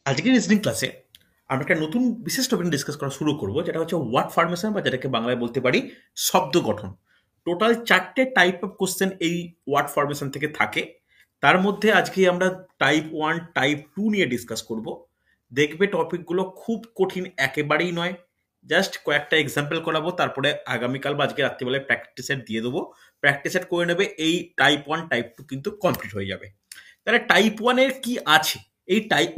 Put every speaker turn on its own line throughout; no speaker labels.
আজকের রিজনিং ক্লাসে আমরা একটা নতুন বিশেষ টপিক ডিসকাস করা শুরু করব, যেটা হচ্ছে ওয়ার্ড ফরমেশন, বা যেটাকে বাংলায় বলতে পারি শব্দ গঠন। টোটাল 4টে টাইপ অফ কোশ্চেন এই ওয়ার্ড ফরমেশন থেকে থাকে। তার মধ্যে আজকে আমরা টাইপ 1 টাইপ 2 নিয়ে ডিসকাস করব। দেখবে টপিকগুলো খুব কঠিন একেবারেই নয়, জাস্ট কয়েকটা এক্সাম্পল করাবো, তারপরে আগামীকাল বা আজকে রাত্রিবেলায় প্র্যাকটিস সেট দিয়ে দেবো। প্র্যাকটিস সেট করে নেবে, এই টাইপ 1 টাইপ 2 কিন্তু কমপ্লিট হয়ে যাবে। তাহলে টাইপ 1 এর কি আছে, এই টাইপ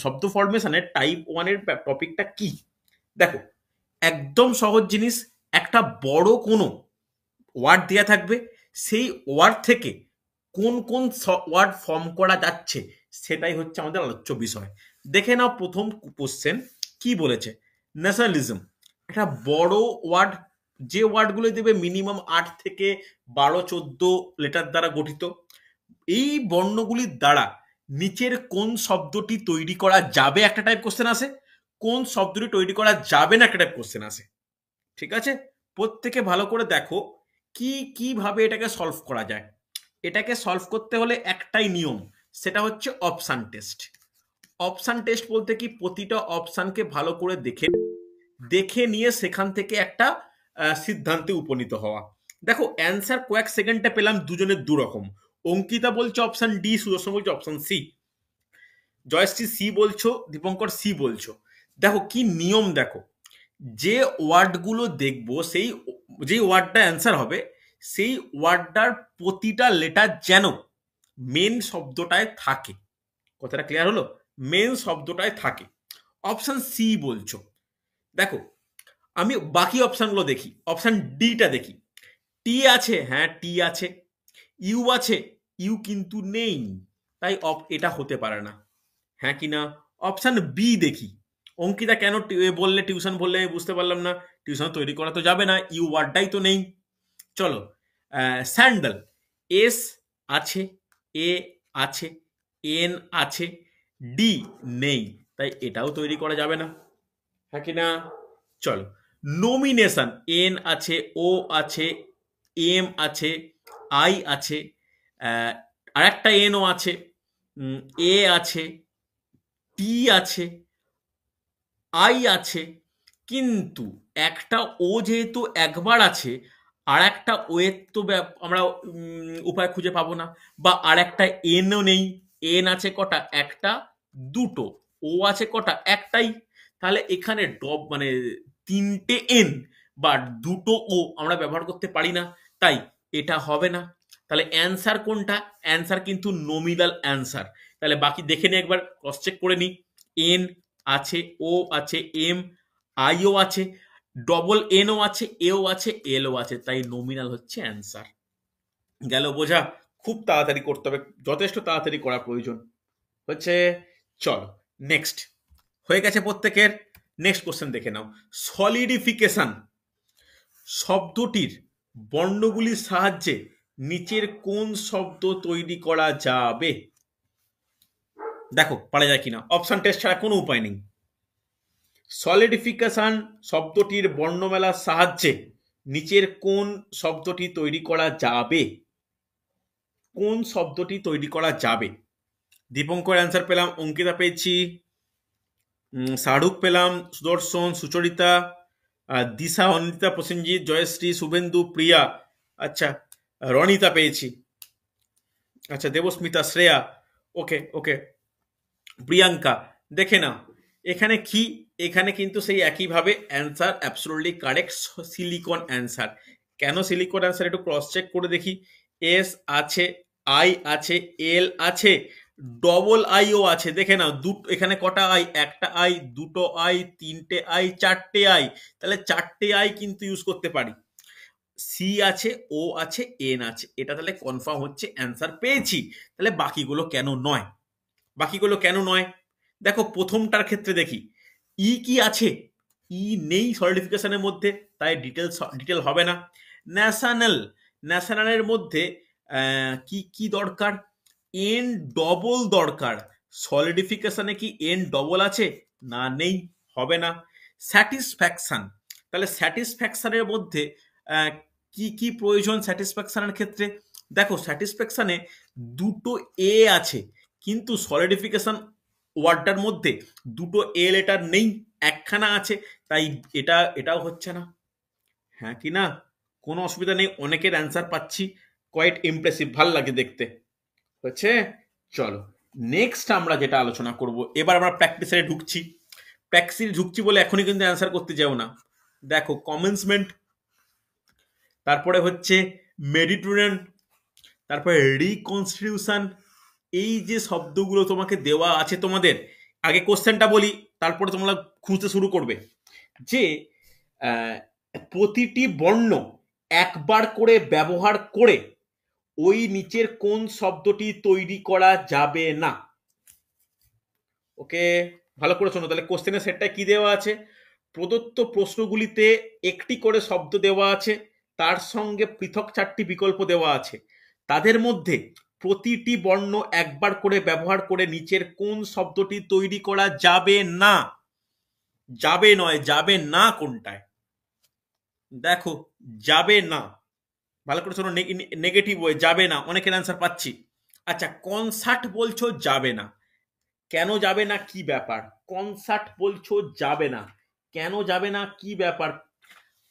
শব্দ ফরমেশনের টাইপ 1 এর টপিকটা কি? দেখো, একদম সহজ জিনিস। একটা বড় কোনো ওয়ার্ড দেয়া থাকবে, সেই ওয়ার্ড থেকে কোন কোন ওয়ার্ড ফর্ম করা যাচ্ছে সেটাই হচ্ছে আমাদের আলোচ্য বিষয়। দেখে নাও প্রথম কোশ্চেন কি বলেছে। ন্যাশনালিজম একটা বড় ওয়ার্ড, যে ওয়ার্ডগুলো দেবে মিনিমাম 8 থেকে 12 14 লেটার দ্বারা গঠিত। এই বর্ণগুলির দ্বারা নিচের কোন শব্দটি তৈরি করা যাবে একটা টাইপ কোশ্চেন আসে, কোন শব্দটি তৈরি করা যাবে না একটা টাইপ কোশ্চেন আসে। ঠিক আছে, প্রত্যেকে ভালো করে দেখো কিভাবে এটাকে সলভ করা যায়। এটাকে সলভ করতে হলে একটাই নিয়ম, সেটা হচ্ছে অপশান টেস্ট। অপশান টেস্ট বলতে কি, প্রতিটা অপশানকে ভালো করে দেখে দেখে নিয়ে সেখান থেকে একটা সিদ্ধান্তে উপনীত হওয়া। দেখো, অ্যান্সার কয়েক সেকেন্ডে পেলাম দুজনের দু রকম। অঙ্কিতা বলছে অপশন ডি, সুদর্শন বলছে অপশন সি, জয়শ্রী সি বলছো, দীপঙ্কর সি বলছো। দেখো কি নিয়ম, দেখো যে ওয়ার্ডগুলো দেখবো, সেই যে ওয়ার্ডটা অ্যান্সার হবে, সেই ওয়ার্ডটার প্রতিটা লেটার যেন মেন শব্দটায় থাকে। কথাটা ক্লিয়ার হলো? মেন শব্দটায় থাকে। অপশন সি বলছো। দেখো, আমি বাকি অপশনগুলো দেখি, অপশন ডিটা দেখি। টি আছে, হ্যাঁ টি আছে। ইউ আছে, ইউ কিন্তু নেই, তাই এটা হতে পারে না। হ্যাঁ কি না? অপশন বি দেখি। অঙ্কিতা কেন বললে টিউশন বললে, আমি বুঝতে পারলাম না। টিউশন তৈরি করা তো যাবে না, ইউ ওয়ার্ডটাই তো নেই। চলো, স্যান্ডেল, এস আছে, এ আছে, এন আছে, ডি নেই, তাই এটাও তৈরি করা যাবে না। হ্যাঁ কি না? চলো, নমিনেশন, এন আছে, ও আছে, এম আছে, আই আছে, আর একটা এনও আছে, এ আছে, টি আছে, আই আছে। কিন্তু একটা ও যেহেতু একবার আছে, আর একটা ও এর তো আমরা উপায় খুঁজে পাবো না, বা আর একটা এনও নেই। এন আছে কটা? একটা, দুটো। ও আছে কটা? একটাই। তাহলে এখানে মানে তিনটে এন বা দুটো ও আমরা ব্যবহার করতে পারি না, তাই এটা হবে না। তাহলে অ্যান্সার কোনটা? অ্যান্সার কিন্তু নমিনাল অ্যান্সার। তাহলে বাকি দেখে নি, একবার ক্রস চেক করে নি। এন আছে, ও আছে, এম আইও আছে, ডবল এনও আছে, এও আছে, এলও আছে, তাই নমিনাল হচ্ছে অ্যান্সার। গেল বোঝা? খুব তাড়াতাড়ি করতে হবে, যথেষ্ট তাড়াতাড়ি করা প্রয়োজন হচ্ছে। চলো নেক্সট, হয়ে গেছে প্রত্যেকের। নেক্সট কোশ্চেন দেখে নাও। সলিডিফিকেশন শব্দটির বর্ণগুলির সাহায্যে নিচের কোন শব্দ তৈরি করা যাবে? দেখো পারা যায় কিনা, অপশন টেস্ট ছাড়া কোনো উপায় নেই। সলিডিফিকেশন শব্দটির বর্ণমেলার সাহায্যে নিচের কোন শব্দটি তৈরি করা যাবে? কোন শব্দটি তৈরি করা যাবে? দীপঙ্কর অ্যান্সার পেলাম, অঙ্কিতা পেয়েছি, শাহরুখ পেলাম, সুদর্শন, সুচরিতা, দিশা, অনিতা, প্রসেনজিৎ, জয়শ্রী, শুভেন্দু, প্রিয়া, আচ্ছা রনিতা পেয়েছি, আচ্ছা দেবস্মিতা, শ্রেয়া, ওকে ওকে, প্রিয়াঙ্কা। দেখে নাও এখানে কি, এখানে কিন্তু সেই একইভাবে answer absolutely correct, silicon answer. কেন সিলিকন অ্যান্সার একটু ক্রস চেক করে দেখি। এস আছে, আই আছে, এল আছে, ডবল আইও আছে। দেখে নাও দুটো, এখানে কটা আই? একটা আই, দুটো আই, তিনটে আই, চারটে আই। তাহলে চারটে আই কিন্তু ইউজ করতে পারি। সি আছে, ও আছে, এন আছে, এটা তাহলে কনফার্ম হচ্ছে অ্যান্সার পেয়েছি। তাহলে বাকিগুলো কেন নয়? বাকিগুলো কেন নয়? দেখো প্রথমটার ক্ষেত্রে দেখি, ই কি আছে? ই নেই সলিডিফিকেশনের মধ্যে, তাই ডিটেল হবে না। ন্যাশনাল, ন্যাশনালের মধ্যে কি কি দরকার? এন ডবল দরকার। সলিডিফিকেশনে কি এন ডবল আছে? না, নেই, হবে না। স্যাটিসফ্যাকশন, তাহলে স্যাটিসফ্যাকশনের মধ্যে আহ, কি কি প্রয়োজন স্যাটিসফ্যাকশনের ক্ষেত্রে? দেখো স্যাটিসফ্যাকশনে দুটো এ আছে, কিন্তু সলিডিফিকেশন ওয়ার্ডটার মধ্যে দুটো এ লেটার নেই, একখানা আছে, তাই এটাও হচ্ছে না। হ্যাঁ কি না? কোনো অসুবিধা নেই, অনেকের অ্যান্সার পাচ্ছি, কোয়াইট ইমপ্রেসিভ, ভাল লাগে দেখতে। হচ্ছে। চলো নেক্সট আমরা যেটা আলোচনা করব, এবার আমরা প্র্যাকটিসে ঢুকছি। প্র্যাকটিসে ঢুকছি বলে এখনই কিন্তু অ্যান্সার করতে যাও না। দেখো কমেন্সমেন্ট, তারপরে হচ্ছে মেডিটেরিয়ান, তারপরে রিকনস্টিটিউশন, এই যে শব্দগুলো তোমাকে দেওয়া আছে তোমাদের, আগে কোশ্চেনটা বলি, তারপরে তোমরা খুঁজতে শুরু করবে যে আহ, প্রতিটি বর্ণ একবার করে ব্যবহার করে ওই নিচের কোন শব্দটি তৈরি করা যাবে না। ওকে, ভালো করে শোনো, তাহলে কোশ্চেনের সেটটা কি দেওয়া আছে? প্রদত্ত প্রশ্নগুলিতে একটি করে শব্দ দেওয়া আছে, তার সঙ্গে পৃথক 4টি বিকল্প দেওয়া আছে, তাদের মধ্যে প্রতিটি বর্ণ একবার করে ব্যবহার করে নিচের কোন শব্দটি তৈরি করা যাবে না। যাবে নয়, যাবে না কোনটায়? দেখো যাবে না, ভালো করে শোনো, নেগেটিভ ওয়ে, যাবে না, অনেকের অ্যান্সার পাচ্ছি। আচ্ছা কনসার্ট বলছো যাবে না, কেন যাবে না, কি ব্যাপার? কনসার্ট বলছো যাবে না, কেন যাবে না, কি ব্যাপার?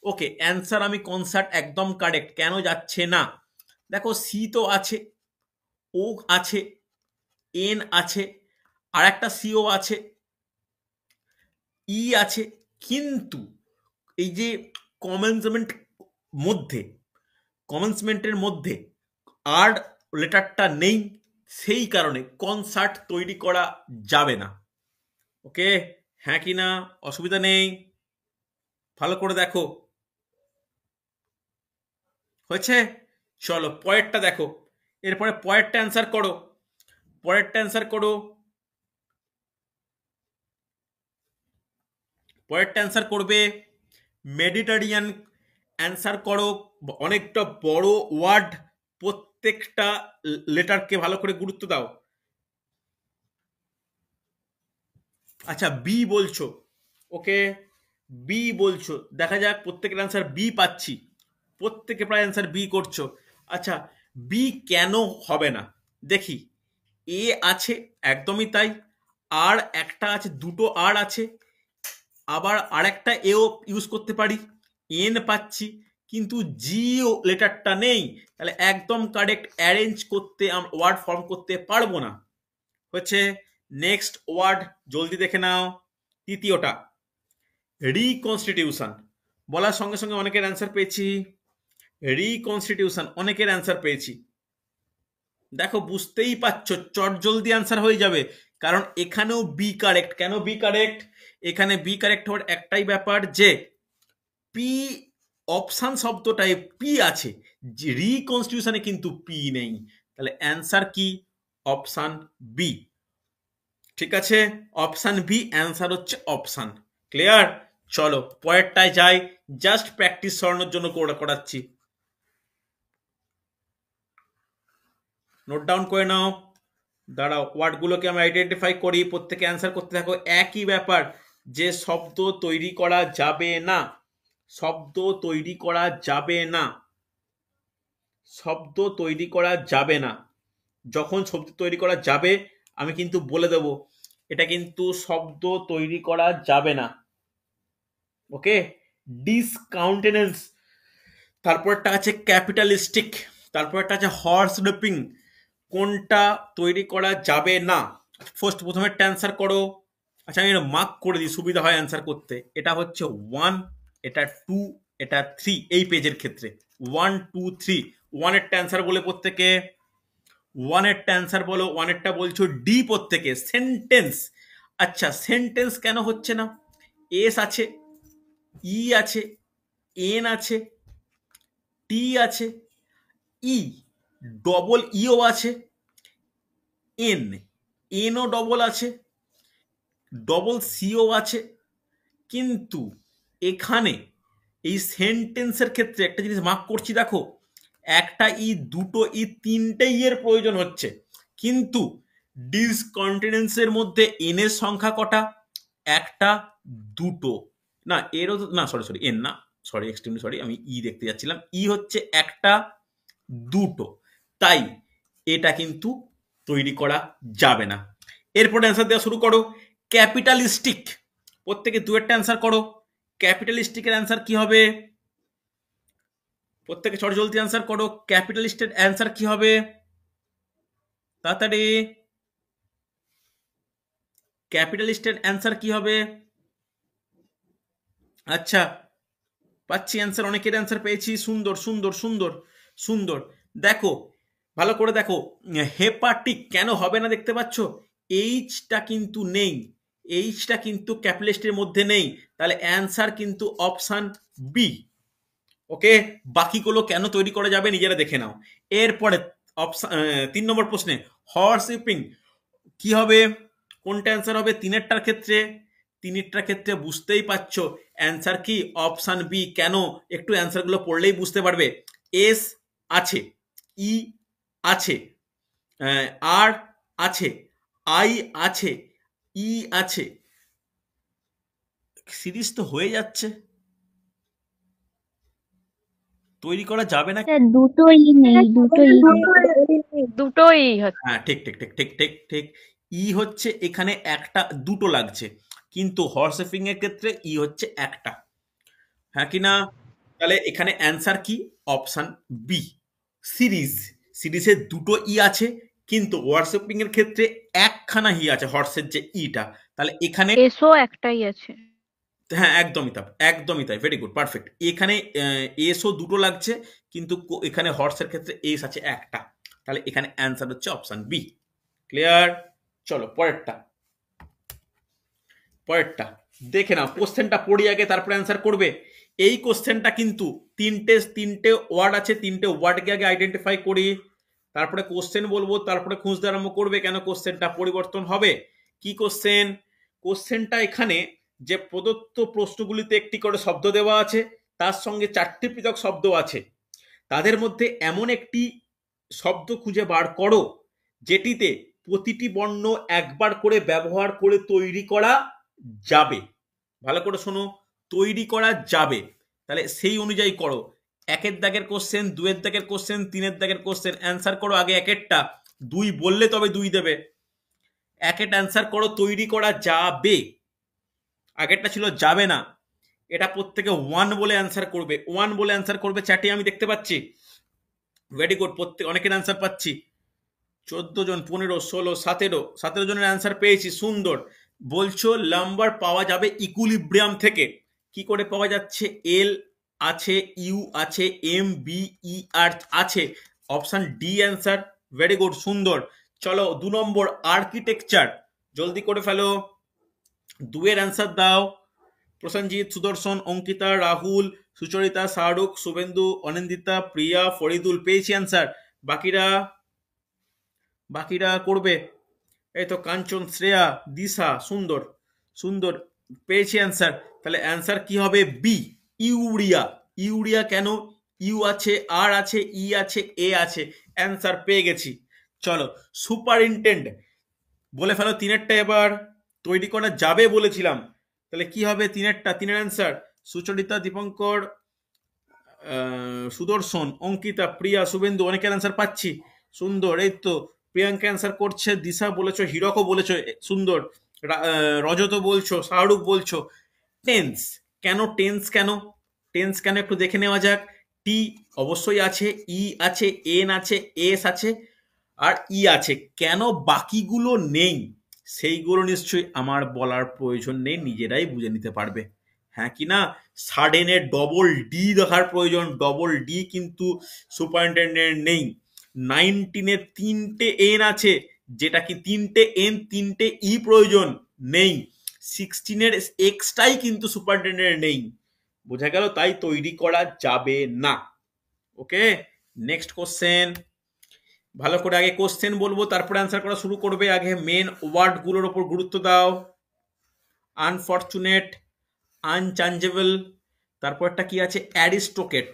ওকে, অ্যান্সার আমি কনসার্ট একদম কারেক্ট। কেন যাচ্ছে না? দেখো সি তো আছে, ও আছে, এন আছে, আর একটা সিও আছে, ই আছে, কিন্তু এই যে কমেন্সমেন্ট মধ্যে, কমেন্সমেন্টের মধ্যে আর লেটারটা নেই, সেই কারণে কনসার্ট তৈরি করা যাবে না। ওকে, হ্যাঁ কি না? অসুবিধা নেই, ভালো করে দেখো। হয়েছে? চলো পরেরটা দেখো, এরপরে পরেরটা অ্যান্সার করো, পরেরটা অ্যান্সার করো, পরেরটা অ্যান্সার করবে মেডিটেরিয়ান। অ্যান্সার করো, অনেকটা বড় ওয়ার্ড, প্রত্যেকটা লেটারকে ভালো করে গুরুত্ব দাও। আচ্ছা বি বলছো, ওকে বি বলছো, দেখা যাক প্রত্যেকের অ্যান্সার বি পাচ্ছি, প্রত্যেকে প্রায় অ্যান্সার বি করছো। আচ্ছা বি কেন হবে না দেখি, এ আছে একদমই তাই, আর একটা আছে, দুটো আর আছে, আবার আরেকটা এও ইউজ করতে পারি, এন পাচ্ছি, কিন্তু জি ও লেটারটা নেই, তাহলে একদম কারেক্ট, অ্যারেঞ্জ করতে ওয়ার্ড ফর্ম করতে পারবো না। হচ্ছে। নেক্সট ওয়ার্ড জলদি দেখে নাও, তৃতীয়টা রিকনস্টিটিউশন। বলার সঙ্গে সঙ্গে অনেকের অ্যান্সার পেয়েছি, রিকনস্টিটিউশন, অনেকের অ্যান্সার পেয়েছি। দেখো বুঝতেই পারছো, চট জলদি অ্যান্সার হয়ে যাবে, কারণ এখানেও বি কারেক্ট। কেন বি কারেক্ট? এখানে বি কারেক্ট হওয়ার একটাই ব্যাপার যে পি অপশান শব্দটায় পি আছে, রিকনস্টিটিউশনে কিন্তু পি নেই, তাহলে অ্যান্সার কি? Option B. ঠিক আছে, অপশান বি অ্যান্সার হচ্ছে, অপশান। ক্লিয়ার? চলো পরেরটায় যাই, জাস্ট প্র্যাকটিস সরানোর জন্য করাচ্ছি, নোট ডাউন করে নাও। দাঁড়াও ওয়ার্ডগুলোকে আমি আইডেন্টিফাই করি, প্রত্যেকে অ্যান্সার করতে থাকো। একই ব্যাপার, যে শব্দ তৈরি করা যাবে না, শব্দ তৈরি করা যাবে না, শব্দ তৈরি করা যাবে না। যখন শব্দ তৈরি করা যাবে আমি কিন্তু বলে দেব এটা কিন্তু শব্দ তৈরি করা যাবে না। ওকে, ডিসকাউন্টেনেন্স, তারপরটা আছে ক্যাপিটালিস্টিক, তারপরটা আছে হর্স রেপিং, কোনটা তৈরি করা যাবে না? প্রথমে অ্যান্সার করো। আচ্ছা আমি মার্ক করে দিই, সুবিধা হয় অ্যান্সার করতে। এটা হচ্ছে 1, এটা 2, এটা 3, এই পেজের ক্ষেত্রে 1 2 3। 1 এর অ্যান্সার বলে প্রত্যেকে, 1 এর অ্যান্সার বলো। 1 এরটা বলছো ডি প্রত্যেকে, সেন্টেন্স। আচ্ছা সেন্টেন্স কেন হচ্ছে না? এস আছে, ই আছে, এন আছে, টি আছে, ই ডবল ইও আছে, এন এনও ডবল আছে, ডবল সিও আছে, কিন্তু এখানে এই সেন্টেন্সের ক্ষেত্রে একটা জিনিস মার্ক করছি দেখো, একটা ই, দুটো ই, তিনটে ই এর প্রয়োজন হচ্ছে, কিন্তু ডিসকন্টিনেন্সের মধ্যে এন এর সংখ্যা কটা? একটা, দুটো, না এরও না, সরি সরি এন না, সরি এক্সট্রিমলি সরি, আমি ই দেখতে যাচ্ছিলাম, ই হচ্ছে একটা, দুটো, তাই এটা কিন্তু তৈরি করা যাবে না। এরপরে অ্যান্সার দেওয়া শুরু করো। ক্যাপিটালিস্টিক, প্রত্যেকে দু একটা অ্যান্সার করো। ক্যাপিটালিস্টিকের অ্যান্সার কি হবে? প্রত্যেকে চট জলদি অ্যান্সার করো। ক্যাপিটালিস্টের অ্যান্সার কি হবে? তাড়াতাড়ি। ক্যাপিটালিস্টের অ্যান্সার কি হবে? আচ্ছা, পাচ্ছি অ্যান্সার, অনেকের অ্যান্সার পেয়েছি। সুন্দর সুন্দর সুন্দর সুন্দর। দেখো, ভালো করে দেখো, হেপাটিক কেন হবে না দেখতে পাচ্ছ? এইচটা কিন্তু নেই, এইচটা কিন্তু ক্যাপিটালিস্টের মধ্যে নেই, তাহলে অ্যান্সার কিন্তু অপশান বি। ওকে, বাকিগুলো কেন তৈরি করা যাবে নিজেরা দেখে নাও। এরপরে অপশান 3 নম্বর প্রশ্নে হর্স হিপিং কি হবে? কোনটা অ্যান্সার হবে তিনেরটার ক্ষেত্রে? তিনেরটার ক্ষেত্রে বুঝতেই পারছো অ্যান্সার কি অপশান বি। কেন? একটু অ্যান্সারগুলো পড়লেই বুঝতে পারবে। এস আছে, ই আছে, আর আছে, আই আছে, ই আছে, সিরিজ তো হয়ে যাচ্ছে, তৈরি করা যাবে না?
স্যার দুটোই নেই, দুটোই নেই।
দুটোই হচ্ছে।
হ্যাঁ, ঠিক ঠিক ঠিক ঠিক ঠিক ঠিক। ই হচ্ছে এখানে একটা, দুটো লাগছে, কিন্তু হর্স হিপিং এর ক্ষেত্রে ই হচ্ছে একটা। হ্যাঁ কি না? তাহলে এখানে অ্যান্সার কি? Option B, series. সিরিজে দুটো ই আছে, কিন্তু হোয়াটসঅ্যাপিং এর ক্ষেত্রে একখানা ই আছে, হর্সের যে ইটা। তাহলে এখানে
এসও একটাই আছে।
হ্যাঁ, একদমই তাই, একদমই তাই, ভেরি গুড, পারফেক্ট। এখানে এসও দুটো লাগছে, কিন্তু এখানে হর্সের ক্ষেত্রে এস আছে একটা। তাহলে এখানে অ্যান্সার হচ্ছে অপশন বি। ক্লিয়ার? চলো পরেরটা, পরেরটা দেখে নাও। কোশ্চেনটা পড়ি আগে, তারপরে অ্যান্সার করবে। এই কোশ্চেনটা কিন্তু তিনটে তিনটে ওয়ার্ড আছে, তিনটে ওয়ার্ডকে আগে আইডেন্টিফাই করি, তারপরে কোশ্চেন বলবো, তারপরে খুঁজতে আরম্ভ করবে কেন কোশ্চেনটা পরিবর্তন হবে। কি কোশ্চেন? কোশ্চেনটা এখানে যে প্রদত্ত প্রশ্নগুলিতে একটি করে শব্দ দেওয়া আছে, তার সঙ্গে 4টি পৃথক শব্দ আছে, তাদের মধ্যে এমন একটি শব্দ খুঁজে বার করো যেটিতে প্রতিটি বর্ণ একবার করে ব্যবহার করে তৈরি করা যাবে। ভালো করে শোনো, তৈরি করা যাবে, তাহলে সেই অনুযায়ী করো। 1-এর দাগের কোশ্চেন, 2-এর দাগের কোশ্চেন, 3-এর দাগের কোশ্চেন। অ্যান্সার করো আগে 1-এরটা, 2 বললে তবে 2 দেবে। 1-এর অ্যান্সার করো তৈরি করা যাবে, আগেরটা ছিল যাবে না। এটা প্রত্যেকে 1 বলে অ্যান্সার করবে, 1 বলে অ্যান্সার করবে। চ্যাটে আমি দেখতে পাচ্ছি, ভেরি গুড, প্রত্যেক অনেকের অ্যান্সার পাচ্ছি। 14 জন, 15, 16, 17 জনের অ্যান্সার পেয়েছি, সুন্দর। বলছো নাম্বার পাওয়া যাবে ইকুইলিব্রিয়াম থেকে। কি করে পাওয়া যাচ্ছে? এল আছে, ইউ আছে, এম বি ই আর আছে, option D answer. Very good, সুন্দর। চলো 2 নম্বর আর্কিটেকচার, জলদি করে ফেলো। 2-এর অ্যান্সার দাও। প্রসেনজিৎ, সুদর্শন, অঙ্কিতা, রাহুল, সুচরিতা, শাহরুখ, শুভেন্দু, অনিন্দিতা, প্রিয়া, ফরিদুল পেয়েছি অ্যান্সার। বাকিরা, বাকিরা করবে। এই তো কাঞ্চন, শ্রেয়া, দিশা, সুন্দর সুন্দর পেয়েছি অ্যান্সার। তাহলে অ্যান্সার কি হবে? B, urea. ইউরিয়া কেন? ইউ আছে, আর আছে, ই আছে, এ আছে, অ্যান্সার পেয়ে গেছি। চলো সুপারিনটেন্ড বলে ফেলো তিনেরটা এবার। তৈরি করা যাবে বলেছিলাম, তাহলে কি হবে তিনেরটা? তিনের অ্যান্সার সুচরিতা, দীপঙ্কর, সুদর্শন, অঙ্কিতা, প্রিয়া, শুভেন্দু, অনেকের অ্যান্সার পাচ্ছি। সুন্দর, এই তো প্রিয়াঙ্কা অ্যান্সার করছে, দিশা বলেছো, হিরকও বলেছো, সুন্দর। রজত বলছো, শাহরুখ বলছো। টেন্স কেন? টেন্স কেন? টেন্স কেন একটু দেখে নেওয়া যাক। টি অবশ্যই আছে, ই আছে, এন আছে, এস আছে, আর ই আছে। কেন বাকিগুলো নেই সেইগুলো নিশ্চয়ই আমার বলার প্রয়োজন নেই, নিজেরাই বুঝে নিতে পারবে। হ্যাঁ কি না? সাডেনের ডবল ডি দেখার প্রয়োজন, ডবল ডি কিন্তু সুপারিনটেন্ডেন্ট নেই। 19-এর 3টে এন আছে, যেটা কি 3টে এন 3টে ই প্রয়োজন নেই। 16-এর এক্সটাই কিন্তু সুপারিনটেন্ডেন্ট নেই। বোঝা গেল? তাই তৈরি করা যাবে না। ওকে, নেক্সট কোশ্চেন। ভালো করে আগে কোশ্চেন বলবো, তারপরে অ্যান্সার করা শুরু করবে। আগে মেন ওয়ার্ডগুলোর ওপর গুরুত্ব দাও। আনফরচুনেট, আনচাঞ্জেবল, তারপরটা কি আছে? অ্যারিস্টোকেট,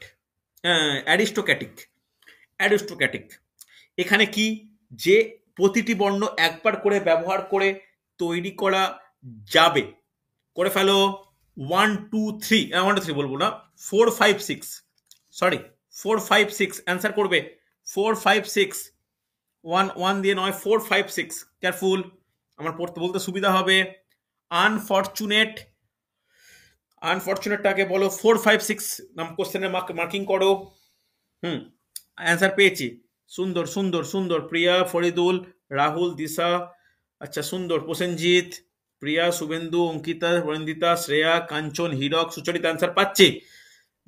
অ্যারিস্টোক্যাটিক। অ্যারিস্টোক্যাটিক এখানে কি? যে প্রতিটি বর্ণ একবার করে ব্যবহার করে তৈরি করা যাবে। করে ফেলো। 1 2 3, 1 2 3 বলবো না, 4 5 6, সরি 4 5 6 অ্যান্সার করবে। 4 5 6, 1 1 দিয়ে নয়, 4 5 6, কেয়ারফুল। আমার পড়তে বলতে সুবিধা হবে। আনফরচুনেট, আনফরচুনেটটাকে বলো 4, 5, 6 নাম কোশ্চেনের মার্কিং করো। হুম, অ্যান্সার পেয়েছি। সুন্দর সুন্দর সুন্দর, প্রিয়া, ফরিদুল, রাহুল, দিশা, আচ্ছা সুন্দর, প্রসেনজিৎ, প্রিয়া, শুভেন্দু, অঙ্কিতা, বন্দিতা, শ্রেয়া, কাঞ্চন, হীরক, সুচরিতা অ্যান্সার পাচ্ছি।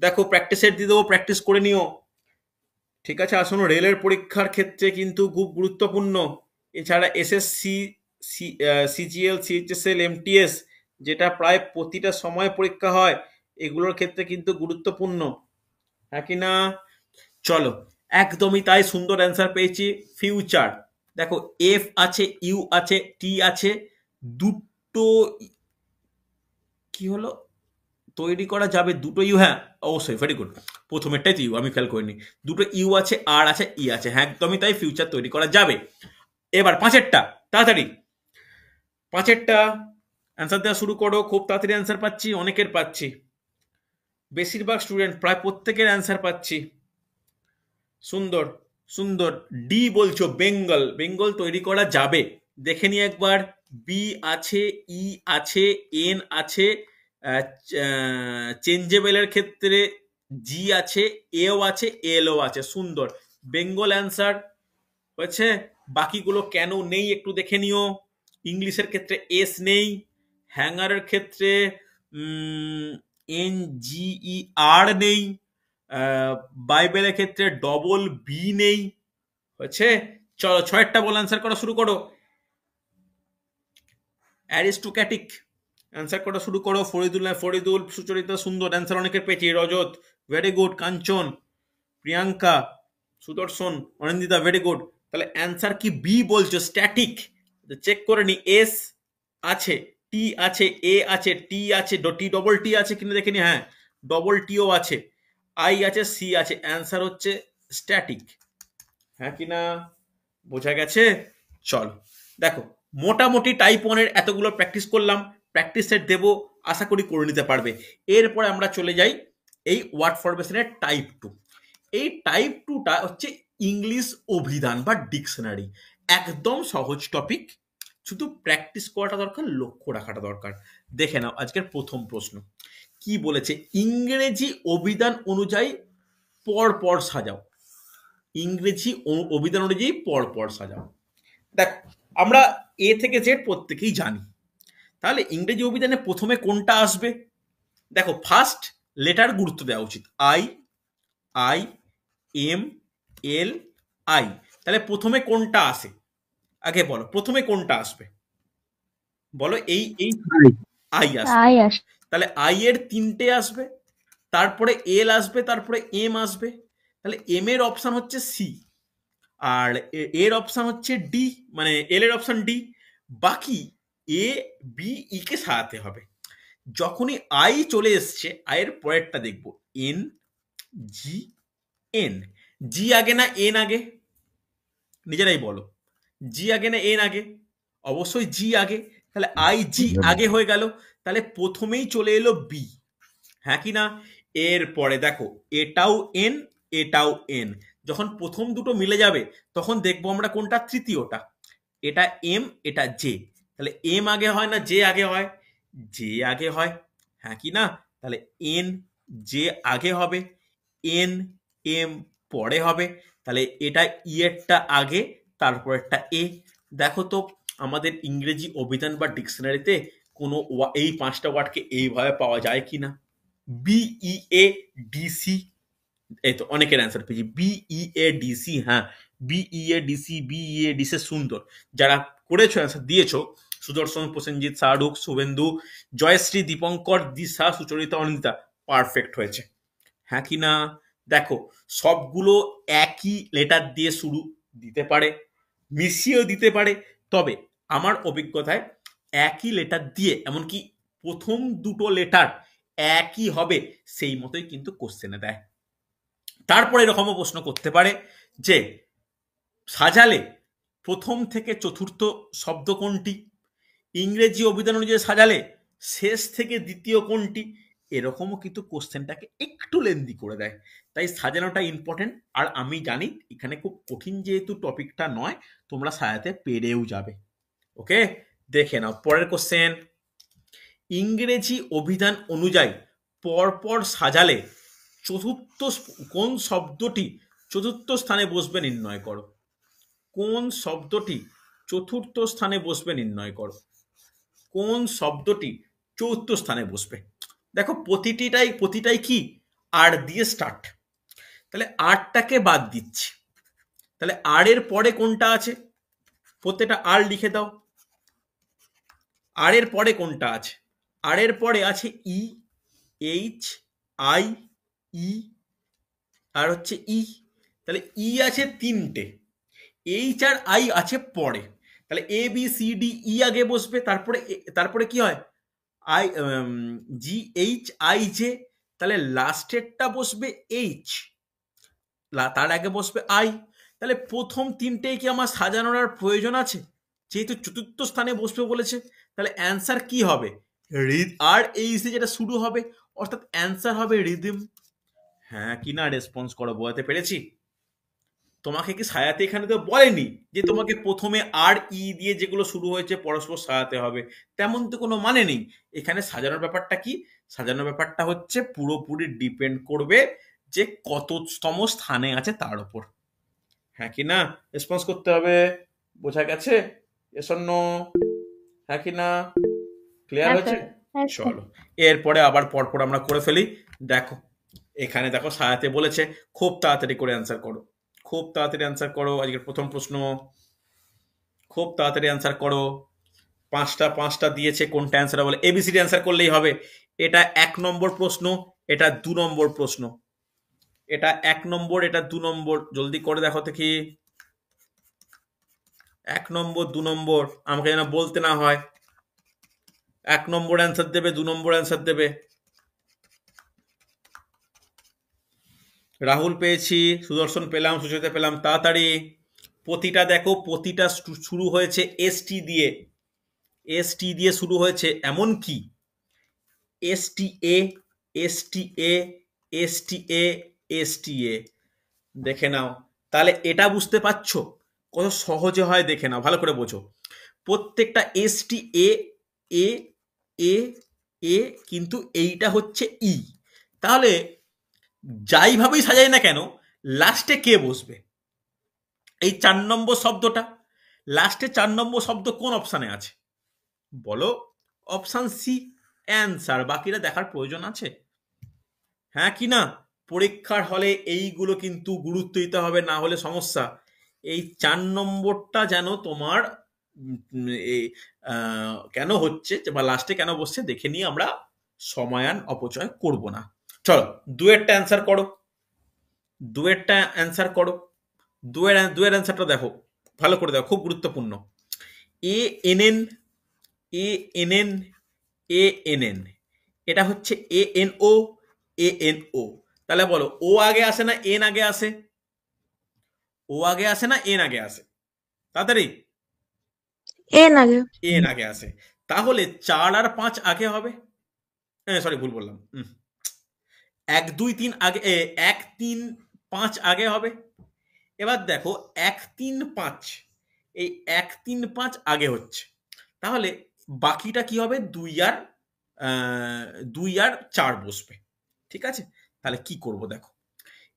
দেখো প্র্যাকটিস সেট দিয়ে দেবো, প্র্যাকটিস করে নিও। ঠিক আছে, আসুন, রেলের পরীক্ষার ক্ষেত্রে কিন্তু খুব গুরুত্বপূর্ণ। এছাড়া এসএসসি, সিজিএল, সিএইচএসএল, এমটিএস, যেটা প্রায় প্রতিটা সময় পরীক্ষা হয়, এগুলোর ক্ষেত্রে কিন্তু গুরুত্বপূর্ণ, হ্যাঁ কি না? চলো, একদমই তাই, সুন্দর অ্যান্সার পেয়েছি। ফিউচার, দেখো এফ আছে, ইউ আছে, টি আছে, দুটো কি হলো তৈরি করা যাবে, দুটো ইউ, হ্যাঁ অবশ্যই, ভেরি গুড, প্রথমেরটাই তো ইউ, আমি খেয়াল করিনি। দুটো ইউ আছে, আর আছে, ই আছে, হ্যাঁ একদমই তাই, ফিউচার তৈরি করা যাবে। এবার পাঁচেরটা, তাড়াতাড়ি পাঁচেরটা অ্যান্সার দেওয়া শুরু করো, খুব তাড়াতাড়ি অ্যান্সার পাচ্ছি, অনেকের পাচ্ছি, বেশিরভাগ স্টুডেন্ট, প্রায় প্রত্যেকের অ্যান্সার পাচ্ছি। সুন্দর সুন্দর, ডি বলছো, বেঙ্গল, বেঙ্গল তৈরি করা যাবে, দেখে নি একবার। বি আছে, ই আছে, এন আছে, চেঞ্জেবলের ক্ষেত্রে জি আছে, এও আছে, এলও আছে, সুন্দর, বেঙ্গল অ্যান্সার হয়েছে। বাকিগুলো কেন নেই একটু দেখে নিও। ইংলিশের ক্ষেত্রে এস নেই, হ্যাঙ্গারের ক্ষেত্রে এন জিই আর নেই, বাইবেলের ক্ষেত্রে ডবল বি নেই, হয়েছে। চলো ছয়েরটা বল, অ্যান্সার করা শুরু করো। অ্যারিস্টোক্র্যাটিক, অ্যান্সার করা শুরু করো। ফরিদুল, ফরিদুল, সুচরিতা, সুন্দর অ্যান্সার অনেকের পেয়েছি। রজত, ভেরি গুড। কাঞ্চন, প্রিয়াঙ্কা, সুদর্শন, অনিন্দিতা, ভেরি গুড। তাহলে অ্যান্সার কি বি বলছো, স্ট্যাটিক? চেক করে নি, এস আছে, টি আছে, এ আছে, টি আছে, টি ডবল টি আছে কিনা দেখে নি, হ্যাঁ ডবল টিও আছে, আই আছে, সি আছে, অ্যান্সার হচ্ছে স্ট্যাটিক, হ্যাঁ কিনা বোঝা গেছে? চলো দেখো, মোটামুটি টাইপ ওয়ানের এতগুলো প্র্যাকটিস করলাম, প্র্যাকটিস সেট দেবো, আশা করি করে নিতে পারবে। এরপরে আমরা চলে যাই এই ওয়ার্ড ফরমেশনের টাইপ টু। এই টাইপ টুটা হচ্ছে ইংলিশ অভিধান বা ডিকশনারি, একদম সহজ টপিক, শুধু প্র্যাকটিস করাটা দরকার, লক্ষ্য রাখাটা দরকার। দেখে নাও আজকের প্রথম প্রশ্ন কি বলেছে, ইংরেজি অভিধান অনুযায়ী পর পর সাজাও, ইংরেজি অভিধান অনুযায়ী পর পর সাজাও। দেখ, আমরা এ থেকে জেড প্রত্যেকেই জানি, তাহলে ইংরেজি অভিধানে প্রথমে কোনটা আসবে? দেখো ফার্স্ট লেটার গুরুত্ব দেওয়া উচিত, I, I, M, L, I, তাহলে প্রথমে কোনটা আসে আগে বলো, প্রথমে কোনটা আসবে বলো, এই এই আই আসবে,
আই আস
তাহলে আই এর তিনটে আসবে, তারপরে এল আসবে, তারপরে এম আসবে, তাহলে এম এর অপশন হচ্ছে সি, আর এর অপশন হচ্ছে ডি, মানে এল এর অপশন ডি, বাকি এ, বি, ই কে সাজাতে হবে। যখনই আই চলে এসছে, আয়ের পরেরটা দেখবো, এন, জি, এন, জি আগে না এন আগে, নিজেরাই বলো, জি আগে না এন আগে? অবশ্যই জি আগে, তাহলে আই জি আগে হয়ে গেল, তাহলে প্রথমেই চলে এলো বি, হ্যাঁ কি না? এরপরে দেখো, এটাও এন, এটাও এন, যখন প্রথম দুটো মিলে যাবে তখন দেখবো আমরা কোনটা তৃতীয়টা, এটা এম, এটা জে, তাহলে এম আগে হয় না জে আগে হয়? জে আগে হয়, হ্যাঁ কি না? তাহলে এন, জে আগে হবে, এন, এম পরে হবে, তাহলে এটা ই এরটা আগে, তারপরেরটা এ। দেখো তো আমাদের ইংরেজি অভিধান বা ডিকশনারিতে কোনো এই পাঁচটা ওয়ার্ডকে এইভাবে পাওয়া যায় কিনা? বিইএ ডিসি, এই তো অনেকের অ্যান্সার পেয়েছি, বিইএ ডিসি, হ্যাঁ বিইএ ডিসি, বিইএ ডিসি, সুন্দর, যারা করেছো অ্যান্সার দিয়েছো, সুদর্শন, প্রসেনজিৎ, শাহরুখ, শুভেন্দু, জয়শ্রী, দীপঙ্কর, দিশা, সুচরিতা, অনিন্দিতা, পারফেক্ট হয়েছে, হ্যাঁ কি না? দেখো সবগুলো একই লেটার দিয়ে শুরু, দিতে পারে মিশিয়েও দিতে পারে, তবে আমার অভিজ্ঞতায় একই লেটার দিয়ে, এমনকি প্রথম দুটো লেটার একই হবে সেই মতোই কিন্তু কোশ্চেনে দেয়। তারপরে এরকমও প্রশ্ন করতে পারে যে সাজালে প্রথম থেকে চতুর্থ শব্দ কোনটি, ইংরেজি অভিধান অনুযায়ী সাজালে শেষ থেকে দ্বিতীয় কোনটি, এরকমও কিন্তু কোশ্চেনটাকে একটু লেন্দি করে দেয়, তাই সাজানোটা ইম্পর্টেন্ট। আর আমি জানি এখানে খুব কঠিন যেহেতু টপিকটা নয়, তোমরা সাজাতে পেরেও যাবে, ওকে? দেখে নাও পরের কোশ্চেন। ইংরেজি অভিধান অনুযায়ী পরপর সাজালে চতুর্থ কোন শব্দটি চতুর্থ স্থানে বসবে নির্ণয় করো। কোন শব্দটি চতুর্থ স্থানে বসবে নির্ণয় করো। কোন শব্দটি চতুর্থ স্থানে বসবে। দেখো প্রতিটাই কি আর দিয়ে স্টার্ট, তাহলে আরটাকে বাদ দিচ্ছি, তাহলে আর এর পরে কোনটা আছে, প্রত্যেকটা আর লিখে দাও। আর এর পরে কোনটা আছে, আর এর পরে আছে ই, এইচ, আই, ই আর হচ্ছে ই, তাহলে ই আছে তিনটে, এইচ আর আই আছে পরে, তাহলে A B C D E আগে বসবে, তারপরে কি হয় I, G H I J, তাহলে লাস্টেরটা বসবে এইচ, তার আগে বসবে আই, তাহলে প্রথম তিনটেই কি আমার সাজানোর আর প্রয়োজন আছে, যেহেতু চতুর্থ স্থানে বসবে বলেছে, তাহলে অ্যান্সার কি হবে, আর এইচ দিয়ে যেটা শুরু হবে, অর্থাৎ অ্যান্সার হবে রিদম। হ্যাঁ কি না রেসপন্স করো, বোঝাতে পেরেছি? তোমাকে কি সাজাতে এখানে তো বলেনি যে তোমাকে প্রথমে আর ই দিয়ে যেগুলো শুরু হয়েছে পরস্পর সাজাতে হবে, তেমন তো কোনো মানে নেই। এখানে সাজানোর ব্যাপারটা কি, সাজানোর ব্যাপারটা হচ্ছে পুরোপুরি ডিপেন্ড করবে যে কততম স্থানে আছে তার উপর। হ্যাঁ কি না রেসপন্স করতে হবে, বোঝা গেছে? Yes or no? হ্যাঁ কি না, ক্লিয়ার
হ্যাঁ
হয়েছে?
স্যার।
হ্যাঁ স্যার।
চলো এরপরে আবার পরপর আমরা করে ফেলি। দেখো এখানে দেখো সাজাতে বলেছে, খুব তাড়াতাড়ি করে অ্যান্সার করো, খুব তাড়াতাড়ি অ্যান্সার করো। আজকের প্রথম প্রশ্ন, খুব তাড়াতাড়ি অ্যান্সার করো। পাঁচটা দিয়েছে, কোনটা অ্যান্সার বলে এবিসিডি অ্যান্সার করলেই হবে। এটা 1 নম্বর প্রশ্ন, এটা 2 নম্বর প্রশ্ন, এটা 1 নম্বর, এটা 2 নম্বর। জলদি করে দেখো দেখি, 1 নম্বর 2 নম্বর, আমাকে যেন বলতে না হয়। 1 নম্বর অ্যান্সার দেবে, 2 নম্বর অ্যান্সার দেবে। রাহুল পেয়েছি, সুদর্শন পেলাম, সুচেতা পেলাম, তাড়াতাড়ি। প্রতিটা দেখো, প্রতিটা শুরু হয়েছে এসটি দিয়ে, এসটি দিয়ে শুরু হয়েছে, এমন কি এসটিএ, এসটিএ, এসটিএ, এসটিএ। দেখে নাও, তাহলে এটা বুঝতে পারছো কত সহজে হয়, দেখে নাও ভালো করে বোঝো। প্রত্যেকটা এসটিএ, এ এ এ, কিন্তু এইটা হচ্ছে ই, তাহলে যাইভাবেই সাজাই না কেন লাস্টে কে বসবে, এই 4 নম্বর শব্দটা, লাস্টে 4 নম্বর শব্দ কোন অপশানে আছে বলো? Option C answer. বাকিটা দেখার প্রয়োজন আছে? হ্যাঁ কি না? পরীক্ষার হলে এইগুলো কিন্তু গুরুত্ব দিতে হবে, না হলে সমস্যা। এই 4 নম্বরটা যেন তোমার কেন হচ্ছে বা লাস্টে কেন বসছে দেখে নিয়ে আমরা সময়ান অপচয় করব না। চলো দুয়েরটা অ্যান্সার করো, দুয়েরটা অ্যান্সার করো। দুয়ের অ্যান্সারটা দেখো, ভালো করে দেখো, খুব গুরুত্বপূর্ণ। A N N, A N N, A N N, এটা হচ্ছে A N O, A N O. তাহলে বলো ও আগে আসে না এন আগে আসে? ও আগে আসে না এন আগে আসে? তাড়াতাড়ি।
এন আগে।
এন আগে আসে, তাহলে 4 আর 5 আগে হবে। সরি ভুল বললাম, 1 2 3 আগে, 1 3 5 আগে হবে। এবার দেখো 1 3 5, এই 1 3 5 আগে হচ্ছে, তাহলে বাকিটা কি হবে, 2 আর 4 বসবে। ঠিক আছে, তাহলে কি করব দেখো,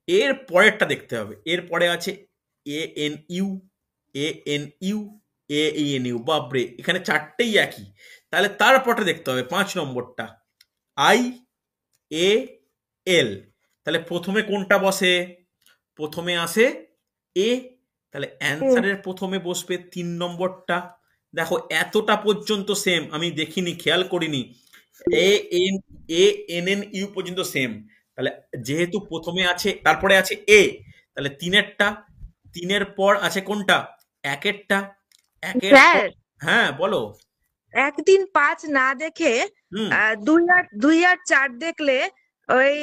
এর পরেরটা দেখতে হবে। এর পরে আছে A N U, A N U, A N U, বাপরে এখানে 4টেই একই। তাহলে তারপরটা দেখতে হবে 5 নম্বরটা, আই এ এল। তাহলে প্রথমে কোনটা বসে, প্রথমে আসে এ, তাহলে অ্যান্সারের প্রথমে বসবে 3 নম্বরটা। দেখো এতটা পর্যন্ত সেম, আমি দেখিনি, খেয়াল করিনি। A N, A N N U পর্যন্ত সেম, তাহলে যেহেতু প্রথমে আছে তারপরে আছে এ, তাহলে 3এরটা, 3এর পর আছে কোনটা, 1এরটা, 1এর পর।
স্যার
হ্যাঁ বলো।
1 3 5 না দেখে
হুম,
2 আর 4 দেখলে ওই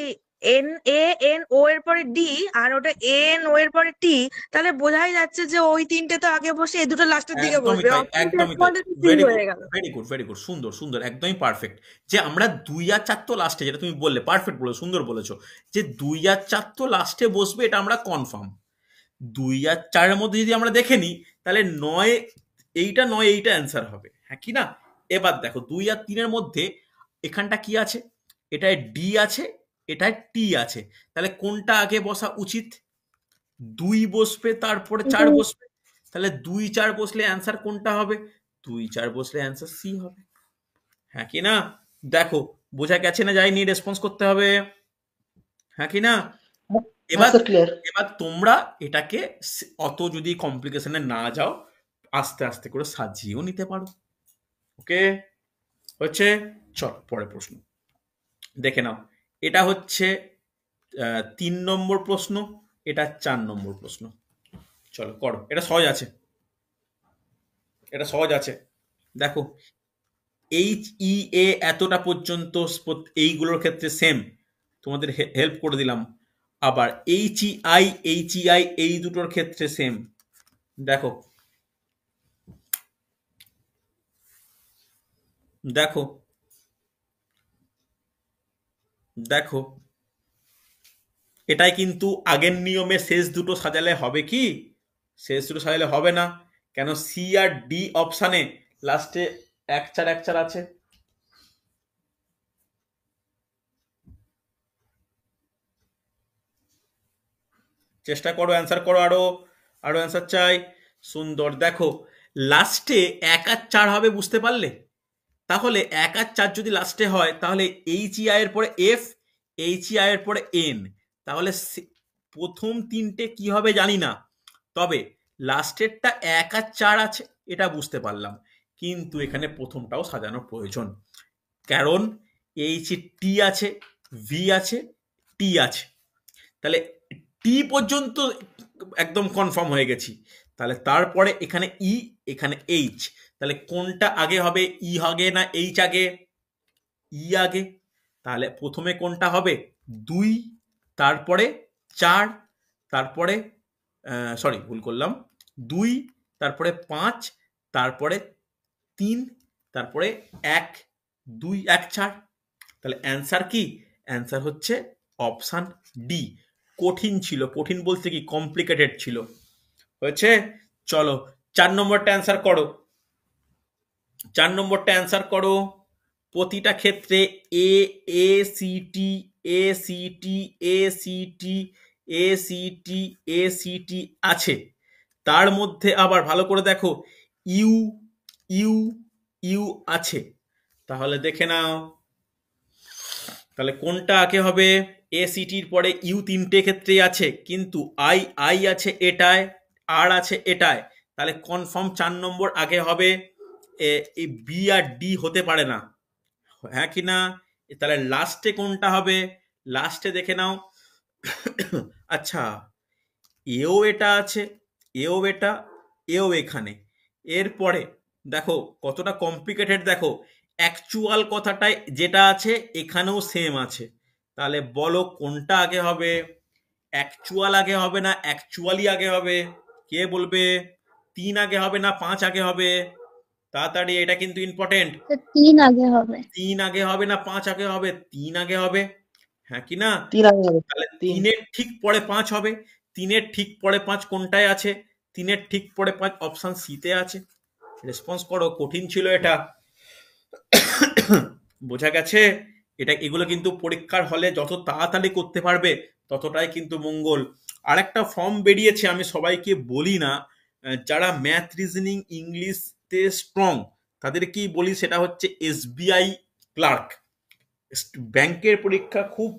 এন এ এন ও এর পরে ডি আর ওটা এন ও এর পরে টি, তাহলে বোঝাই যাচ্ছে যে ওই তিনটে তো আগে বসে এই দুটো লাস্টের দিকে
একদমই
বসবে।
তাই,
অপশন
একদমই তাই।
রেসপন্ডে সি
ভেরি গুড,
হয়ে গেল।
ভেরি গুড, ভেরি গুড, সুন্দর সুন্দর, একদমই পারফেক্ট। যে আমরা 2 আর 4 তো লাস্টে, যেটা তুমি বললে পারফেক্ট বলে, সুন্দর বলেছো, যে 2 আর 4 তো লাস্টে বসবে, এটা আমরা কনফার্ম। 2 আর 4 এর মধ্যে যদি আমরা দেখে নিই, তাহলে 9 এইটা 9 এইটা অ্যান্সার হবে। হ্যাঁ কি না? এবার দেখো 2 আর 3 এর মধ্যে এখানটা কি আছে? এটায় ডি আছে, এটায় টি আছে। তাহলে কোনটা আগে বসা উচিত? 2 বসবে, তারপরে 4
দুই।
বসবে। তাহলে 2 4 বসলে অ্যান্সার কোনটা হবে? 2 4 বসলে অ্যান্সার সি হবে। হ্যাঁ কি না? দেখো বোঝা গেছে না যায়নি? রেসপন্স করতে হবে। হ্যাঁ কি না?
হ্যাঁ
এবার
স্যার, ক্লিয়ার।
এবার তোমরা এটাকে অত যদি কমপ্লিকেশনে না যাও, আস্তে আস্তে করে সাজিয়েও নিতে পারো। ওকে, হচ্ছে। চল পরের প্রশ্ন দেখে নাও। এটা হচ্ছে 3 নম্বর প্রশ্ন, এটা 4 নম্বর প্রশ্ন। চলো করো, এটা সহজ আছে, এটা সহজ আছে। দেখো এইচ ই এ এতটা পর্যন্ত এইগুলোর ক্ষেত্রে সেম, তোমাদের হেল্প করে দিলাম। আবার এইচ ই আই এই দুটোর ক্ষেত্রে সেম। দেখো দেখো দেখো এটাই কিন্তু আগের নিয়মে শেষ দুটো সাজালে হবে কি? শেষ দুটো সাজালে হবে না। কেন? সি আর ডি অপশানে লাস্টে 1 4 1 4 আছে। চেষ্টা করো, অ্যান্সার করো, আরো আরো অ্যান্সার চাই। সুন্দর। দেখো লাস্টে 1 আর 4 হবে, বুঝতে পারলে? তাহলে 1 আর 4 যদি লাস্টে হয়, তাহলে এইচ ই আই এর পরে এফ, এইচ ই আই এর পরে এন। তাহলে প্রথম তিনটে কি হবে জানি না, তবে লাস্টেরটা 1 আর 4 আছে, এটা বুঝতে পারলাম। কিন্তু এখানে প্রথমটাও সাজানোর প্রয়োজন, কারণ এইচ টি আছে, ভি আছে, টি আছে। তাহলে টি পর্যন্ত একদম কনফার্ম হয়ে গেছি। তাহলে তারপরে এখানে ই, এখানে এইচ। তাহলে কোনটা আগে হবে? ই আগে না এইচ আগে? ই আগে। তাহলে প্রথমে কোনটা হবে? 2, তারপরে 4, তারপরে সরি ভুল করলাম, 2, তারপরে 5, তারপরে 3, তারপরে 1 2 1 4। তাহলে অ্যান্সার কি? অ্যান্সার হচ্ছে অপশান ডি। কঠিন ছিল, কঠিন বলতে কি কমপ্লিকেটেড ছিল। হয়েছে। চলো 4 নম্বরটা অ্যান্সার করো। 4 নম্বরটা অ্যান্সার করো। প্রতিটা ক্ষেত্রে A A C T A C T A C T A C T A C T আছে। তার মধ্যে আবার ভালো করে দেখো, ইউ ইউ ইউ আছে। তাহলে দেখে নাও, তাহলে কোনটা আগে হবে? এ সিটির পরে ইউ তিনটে ক্ষেত্রে আছে, কিন্তু আই আই আছে এটায়, আর আছে এটায়। তাহলে কনফার্ম 4 নম্বর আগে হবে। এই বি আর ডি হতে পারে না। হ্যাঁ কি না? তাহলে লাস্টে কোনটা হবে? লাস্টে দেখে নাও। আচ্ছা, এও এটা আছে, এও এটা, এও এখানে। এরপরে দেখো কতটা কমপ্লিকেটেড। দেখো অ্যাকচুয়াল কথাটাই যেটা আছে এখানেও সেম আছে। তাহলে বলো কোনটা আগে হবে? অ্যাকচুয়াল আগে হবে না অ্যাকচুয়ালি আগে হবে? কে বলবে? 3 আগে হবে না 5 আগে হবে? তাড়াতাড়ি, এটা কিন্তু ইম্পর্টেন্ট।
3 আগে হবে।
3 আগে হবে না 5 আগে হবে? 3 আগে হবে। হ্যাঁ কি না?
3 আগে হবে।
তাহলে
3।
3 এর ঠিক পরে 5 হবে। 3 এর ঠিক পরে 5 কোনটায় আছে? 3 এর ঠিক পরে 5 অপশন সি তে আছে। রেসপন্স করো, কঠিন ছিল এটা। বোঝা গেছে? এটা এগুলো কিন্তু পরীক্ষার হলে যত তাড়াতাড়ি করতে পারবে ততটাই কিন্তু মঙ্গল। আরেকটা ফর্ম বেরিয়েছে, আমি সবাইকে বলি না, যারা ম্যাথ রিজনিং ইংলিশতে স্ট্রং তাদেরকেই বলি, সেটা হচ্ছে এসবিআই ক্লার্ক। ব্যাংকের পরীক্ষা খুব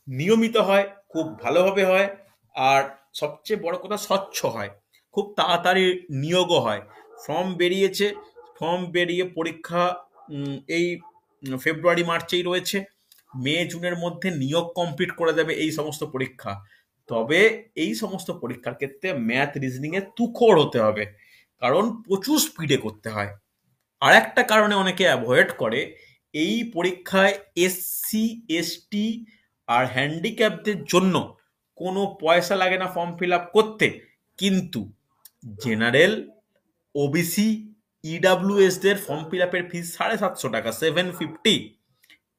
নিয়মিত হয়, খুব ভালোভাবে হয়, আর সবচেয়ে বড় কথা স্বচ্ছ হয়, খুব তাড়াতাড়ি নিয়োগও হয়। ফর্ম বেরিয়েছে, ফর্ম বেরিয়ে পরীক্ষা এই ফেব্রুয়ারি মার্চেই রয়েছে। মে জুনের মধ্যে নিয়োগ কমপ্লিট করে দেবে এই সমস্ত পরীক্ষা। তবে এই সমস্ত পরীক্ষার ক্ষেত্রে ম্যাথ রিজনিং এ তুখোড় হতে হবে, কারণ প্রচুর স্পিডে করতে হয়। আর একটা কারণে অনেকে অ্যাভয়েড করে, এই পরীক্ষায় এসসি এসটি আর হ্যান্ডিক্যাপদের জন্য কোনো পয়সা লাগে না ফর্ম ফিল আপ করতে, কিন্তু জেনারেল, ওবিসি, ইডাব্লিউএস দের ফর্ম ফিল আপের ফিস 750 টাকা, 750।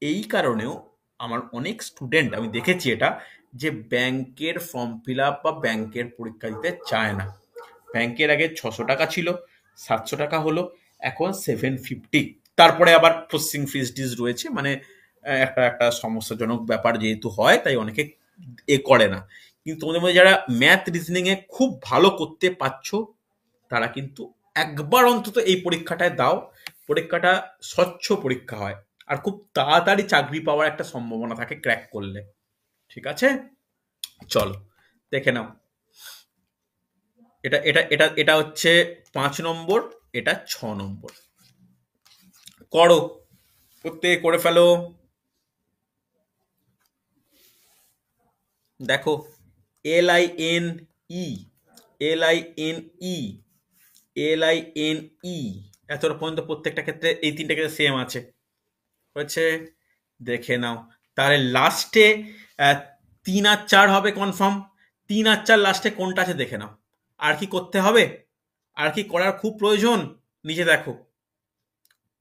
এই কারণেও আমার অনেক স্টুডেন্ট আমি দেখেছি এটা, যে ব্যাংকের ফর্ম ফিল আপ বা ব্যাংকের পরীক্ষা দিতে চায় না। ব্যাংকের আগে 600 টাকা ছিল, 700 টাকা হলো। এখন 750। তারপরে আবার প্রসেসিং ফিস টিস রয়েছে, মানে একটা একটা সমস্যাজনক ব্যাপার যেহেতু হয় তাই অনেকে করে না। কিন্তু তোমাদের মধ্যে যারা ম্যাথ রিজনিং এ খুব ভালো করতে পারছো তারা কিন্তু একবার অন্তত এই পরীক্ষাটায় দাও। পরীক্ষাটা স্বচ্ছ পরীক্ষা হয় আর খুব তাড়াতাড়ি চাকরি পাওয়ার একটা সম্ভাবনা থাকে ক্র্যাক করলে। ঠিক আছে, চলো দেখে নাও। এটা এটা এটা এটা হচ্ছে 5 নম্বর, এটা 6 নম্বর। করো, প্রত্যেকে করে ফেলো। দেখো, LINE, LINE, LINE, এতটা পর্যন্ত প্রত্যেকটা ক্ষেত্রে এই তিনটা ক্ষেত্রে সেম আছে, হচ্ছে দেখে নাও। তাহলে লাস্টে 3 আর 4 হবে কনফার্ম। 3 আর 4 লাস্টে কোনটা আছে দেখে নাও। আর কি করতে হবে, আর কি করার খুব প্রয়োজন, নিচে দেখো,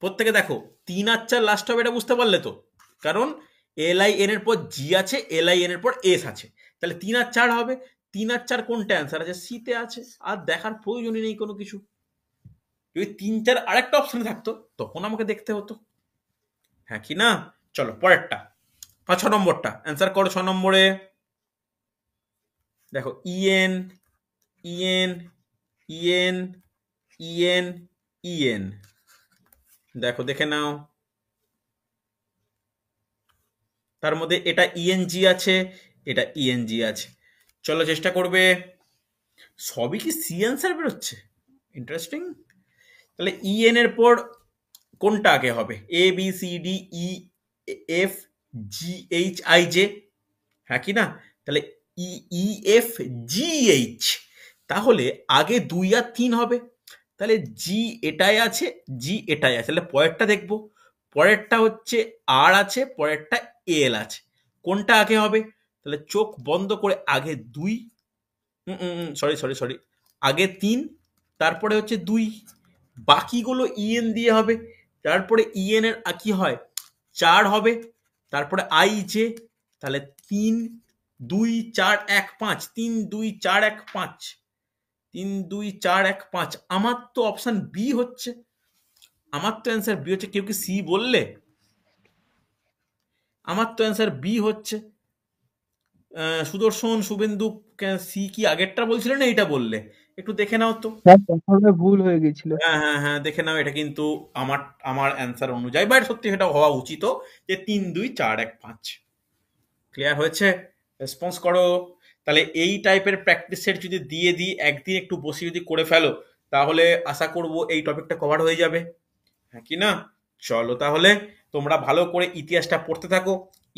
প্রত্যেকে দেখো 3 আর 4 লাস্ট হবে, এটা বুঝতে পারলে তো? কারণ LIN এর পর জি আছে, LIN এর পর এস আছে, তাহলে 3 আর 4 হবে। 3 আর 4 কোনটা অ্যান্সার আছে, সিতে আছে, আর দেখার প্রয়োজনই নেই কোনো কিছু। যদি 3 4 আরেকটা অপশনে থাকতো তখন আমাকে দেখতে হতো, হ্যাঁ কি না? চলো পরেরটা, 6 নম্বরটা অ্যান্সার করো। 6 নম্বরে দেখো, E N, E N, E N, E N, E N, দেখো দেখে নাও। তার মধ্যে এটা ইএনজি আছে, এটা ইএনজি আছে। চলো চেষ্টা করবে। সবই কি সি অ্যান্সার বেরোচ্ছে, ইন্টারেস্টিং। তাহলে ইএন এর পর কোনটা আগে হবে, ABCDEFGHIJ, হ্যাঁ কি না? তাহলে EFGH, তাহলে আগে 2 আর 3 হবে। তাহলে জি এটাই আছে, জি এটাই আছে, তাহলে পরেরটা দেখবো। পরেরটা হচ্ছে আর আছে, পরেরটা এল আছে, কোনটা আগে হবে? তাহলে চোখ বন্ধ করে আগে 2, সরি সরি সরি, আগে 3, তারপরে হচ্ছে 2, বাকিগুলো ইএন দিয়ে হবে। তারপরে ইএন এর কি হয়, 4 হবে, তারপরে আইজে, তাহলে 3 2 4 1 5, 3 2 4 1 5, 3 2 4 1 5। আমার তো অপশন বি হচ্ছে, আমার তো অ্যান্সার বি হচ্ছে। কেউ কি সি বললে? আমার তো অ্যান্সার বি হচ্ছে। সুদর্শন, শুভেন্দু, সি কি আগেরটা বলছিলে না এইটা বললে? একটু দেখে নাও তো।
স্যার প্রথমে ভুল হয়ে গেছিল।
হ্যাঁ হ্যাঁ হ্যাঁ, দেখে নাও। এটা কিন্তু আমার আমার অ্যান্সার অনুযায়ী, বাট সত্যি সেটা হওয়া উচিত যে 3 2 4 1 5। ক্লিয়ার হয়েছে? রেসপন্স করো। তাহলে এই টাইপের প্র্যাকটিস সেট যদি দিয়ে দিই, একদিন একটু বসে যদি করে ফেলো, তাহলে আশা করব এই টপিকটা কভার হয়ে যাবে, হ্যাঁ কি না? চলো তাহলে তোমরা ভালো করে ইতিহাসটা পড়তে থাকো,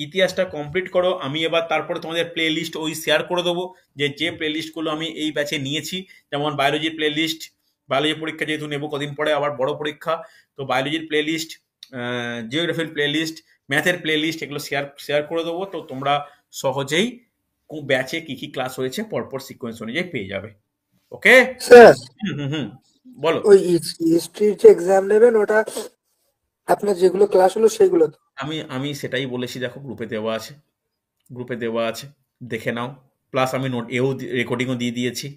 ইতিহাসটা কমপ্লিট করো। আমি এবার তারপরে তোমাদের প্লে লিস্ট ওই শেয়ার করে দেবো, যে প্লে লিস্টগুলো আমি এই ব্যাচে নিয়েছি। যেমন বায়োলজির প্লে লিস্ট, বায়োলজি পরীক্ষা যেহেতু নেবো কদিন পরে, আবার বড় পরীক্ষা, তো বায়োলজির প্লে লিস্ট, জিওগ্রাফির প্লে লিস্ট, ম্যাথের প্লে লিস্ট, এগুলো শেয়ার করে দেবো। তো তোমরা সহজেই ব্যাচে কি কি ক্লাস হয়েছে পরপর সিকোয়েন্স অনুযায়ী পেয়ে যাবে। ওকে,
স্যার
হুম হুম হুম, বলো।
ওই হিস্ট্রির যে এক্সাম নেবেন ওটা আপনার যেগুলো ক্লাস হলো সেগুলো তো?
আমি আমি সেটাই বলেছি, দেখো গ্রুপে দেওয়া আছে, গ্রুপে দেওয়া আছে, দেখে নাও। প্লাস আমি নোট রেকর্ডিংও দিয়ে দিয়েছি,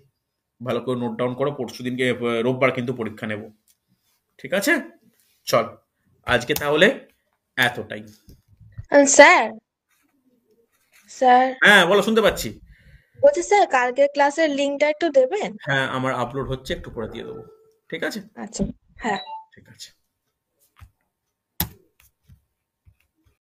ভালো করে নোট ডাউন করো। পরশু দিনকে রোববার কিন্তু পরীক্ষা নেব, ঠিক আছে? চল আজকে তাহলে এতটাই।
স্যার, স্যার
হ্যাঁ বলো, শুনতে পাচ্ছি।
বলছি স্যার কালকের ক্লাসের লিঙ্কটা একটু দেবেন?
হ্যাঁ আমার আপলোড হচ্ছে, একটু পরে দিয়ে দেবো, ঠিক আছে?
আচ্ছা, হ্যাঁ।
ঠিক আছে।